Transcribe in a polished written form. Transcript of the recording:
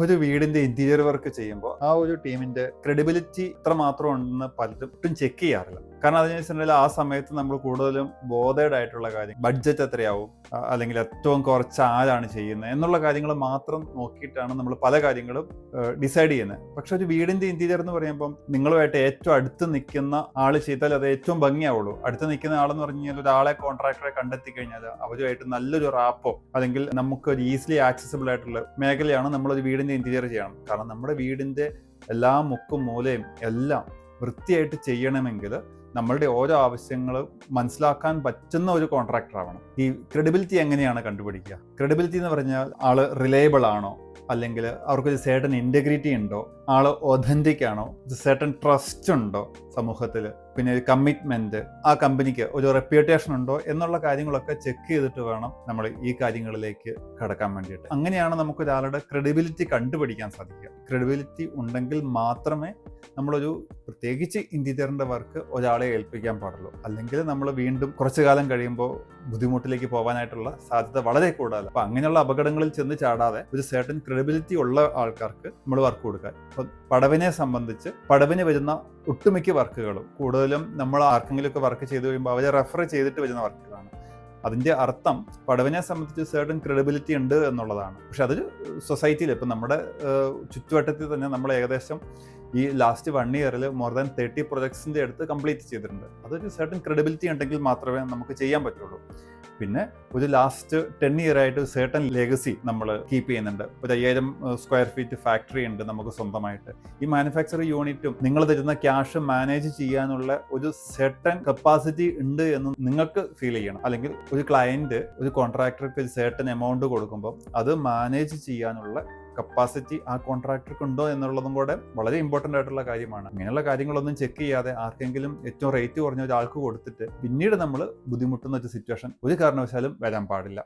ഒരു വീടിന്റെ interior work ചെയ്യുമ്പോൾ ആ ഒരു ടീമിന്റെ ക്രെഡിബിലിറ്റി എത്രമാത്രം ഉണ്ടെന്ന് പലരും ഒട്ടും ചെക്ക് ചെയ്യാറില്ല. കാരണം അതിന് വെച്ചിട്ടുണ്ടെങ്കിൽ ആ സമയത്ത് നമ്മൾ കൂടുതലും ബോധേഡ് ആയിട്ടുള്ള കാര്യം, ബഡ്ജറ്റ് എത്രയാവും, അല്ലെങ്കിൽ ഏറ്റവും കുറച്ച് ആരാണ് ചെയ്യുന്നത് എന്നുള്ള കാര്യങ്ങൾ മാത്രം നോക്കിയിട്ടാണ് നമ്മൾ പല കാര്യങ്ങളും ഡിസൈഡ് ചെയ്യുന്നത്. പക്ഷെ ഒരു വീടിന്റെ ഇന്റീരിയർ എന്ന് പറയുമ്പോൾ നിങ്ങളുമായിട്ട് ഏറ്റവും അടുത്ത് നിൽക്കുന്ന ആൾ ചെയ്താൽ അത് ഏറ്റവും ഭംഗിയാവുള്ളൂ. അടുത്ത് നിൽക്കുന്ന ആളെന്ന് പറഞ്ഞു കഴിഞ്ഞാൽ ഒരാളെ കോൺട്രാക്ടറെ കണ്ടെത്തി കഴിഞ്ഞാൽ അവരുമായിട്ട് നല്ലൊരു റാപ്പോ അല്ലെങ്കിൽ നമുക്ക് ഒരു ഈസിലി ആക്സസിബിൾ ആയിട്ടുള്ള മേഖലയാണ് നമ്മളൊരു വീടിന്റെ ഇന്റീരിയർ ചെയ്യണം. കാരണം നമ്മുടെ വീടിന്റെ എല്ലാ മുക്കും മൂലയും എല്ലാം വൃത്തിയായിട്ട് ചെയ്യണമെങ്കിൽ നമ്മളുടെ ഓരോ ആവശ്യങ്ങളും മനസ്സിലാക്കാൻ പറ്റുന്ന ഒരു കോൺട്രാക്ടർ ആവണം. ഈ ക്രെഡിബിലിറ്റി എങ്ങനെയാണ് കണ്ടുപിടിക്കുക? ക്രെഡിബിലിറ്റി എന്ന് പറഞ്ഞാൽ ആള് റിലയബിൾ ആണോ, അല്ലെങ്കിൽ അവർക്കൊരു സേർട്ടൺ ഇൻറ്റഗ്രിറ്റി ഉണ്ടോ, ആള് ഒതന്റിക് ആണോ, സേർട്ടൺ ട്രസ്റ്റ് ഉണ്ടോ സമൂഹത്തിൽ, പിന്നെ ഒരു കമ്മിറ്റ്മെന്റ്, ആ കമ്പനിക്ക് ഒരു റെപ്യൂട്ടേഷൻ ഉണ്ടോ എന്നുള്ള കാര്യങ്ങളൊക്കെ ചെക്ക് ചെയ്തിട്ട് വേണം നമ്മൾ ഈ കാര്യങ്ങളിലേക്ക് കടക്കാൻ വേണ്ടിയിട്ട്. അങ്ങനെയാണ് നമുക്ക് ഒരാളുടെ ക്രെഡിബിലിറ്റി കണ്ടുപിടിക്കാൻ സാധിക്കുക. ക്രെഡിബിലിറ്റി ഉണ്ടെങ്കിൽ മാത്രമേ നമ്മളൊരു പ്രത്യേകിച്ച് ഇന്റീരിയറിന്റെ വർക്ക് ഒരാളെ ഏൽപ്പിക്കാൻ പാടുള്ളൂ. അല്ലെങ്കിൽ നമ്മൾ വീണ്ടും കുറച്ചു കാലം കഴിയുമ്പോൾ ബുദ്ധിമുട്ടിലേക്ക് പോകാനായിട്ടുള്ള സാധ്യത വളരെ കൂടുതലാണ്. അപ്പൊ അങ്ങനെയുള്ള അപകടങ്ങളിൽ ചെന്ന് ചാടാതെ ഒരു സേർട്ടൻ ക്രെഡിബിലിറ്റി ഉള്ള ആൾക്കാർക്ക് നമ്മൾ വർക്ക് കൊടുക്കാൻ. അപ്പൊ പടവിനെ സംബന്ധിച്ച് പടവിന് വരുന്ന ഒട്ടുമിക്ക വർക്കുകളും കൂടുതലും നമ്മൾ ആർക്കെങ്കിലുമൊക്കെ വർക്ക് ചെയ്ത് കഴിയുമ്പോൾ അവരെ റെഫർ ചെയ്തിട്ട് വരുന്ന വർക്കുകളാണ്. അതിന്റെ അർത്ഥം പടവിനെ സംബന്ധിച്ച് സേർട്ടൻ ക്രെഡിബിലിറ്റി ഉണ്ട് എന്നുള്ളതാണ്. പക്ഷെ അതൊരു സൊസൈറ്റിയിൽ ഇപ്പം നമ്മുടെ ചുറ്റുവട്ടത്തിൽ തന്നെ നമ്മൾ ഏകദേശം ഈ ലാസ്റ്റ് 1 ഇയറിൽ മോർ ദാൻ 30 പ്രൊജക്ട്സിന്റെ അടുത്ത് കംപ്ലീറ്റ് ചെയ്തിട്ടുണ്ട്. അതൊരു സർട്ടൻ ക്രെഡിബിലിറ്റി ഉണ്ടെങ്കിൽ മാത്രമേ നമുക്ക് ചെയ്യാൻ പറ്റുള്ളൂ. പിന്നെ ഒരു ലാസ്റ്റ് 10 ഇയർ ആയിട്ട് സർട്ടൻ ലെഗസി നമ്മൾ കീപ്പ് ചെയ്യുന്നുണ്ട്. ഒരു 5000 സ്ക്വയർ ഫീറ്റ് ഫാക്ടറി ഉണ്ട് നമുക്ക് സ്വന്തമായിട്ട്. ഈ മാനുഫാക്ചറിംഗ് യൂണിറ്റും നിങ്ങൾ തരുന്ന ക്യാഷ് മാനേജ് ചെയ്യാനുള്ള ഒരു സർട്ടൻ കപ്പാസിറ്റി ഉണ്ട് എന്ന് നിങ്ങൾക്ക് ഫീൽ ചെയ്യണം. അല്ലെങ്കിൽ ഒരു ക്ലയന്റ് ഒരു കോൺട്രാക്ടർക്ക് ഒരു സർട്ടൻ എമൗണ്ട് കൊടുക്കുമ്പോൾ അത് മാനേജ് ചെയ്യാനുള്ള കപ്പാസിറ്റി ആ കോൺട്രാക്ടർക്ക് ഉണ്ടോ എന്നുള്ളതും കൂടെ വളരെ ഇമ്പോർട്ടൻ്റ് ആയിട്ടുള്ള കാര്യമാണ്. അങ്ങനെയുള്ള കാര്യങ്ങളൊന്നും ചെക്ക് ചെയ്യാതെ ആർക്കെങ്കിലും ഏറ്റവും റേറ്റ് കുറഞ്ഞ ഒരാൾക്ക് കൊടുത്തിട്ട് പിന്നീട് നമ്മൾ ബുദ്ധിമുട്ടുന്ന ഒരു സിറ്റുവേഷൻ ഒരു കാരണവശാലും വരാൻ പാടില്ല.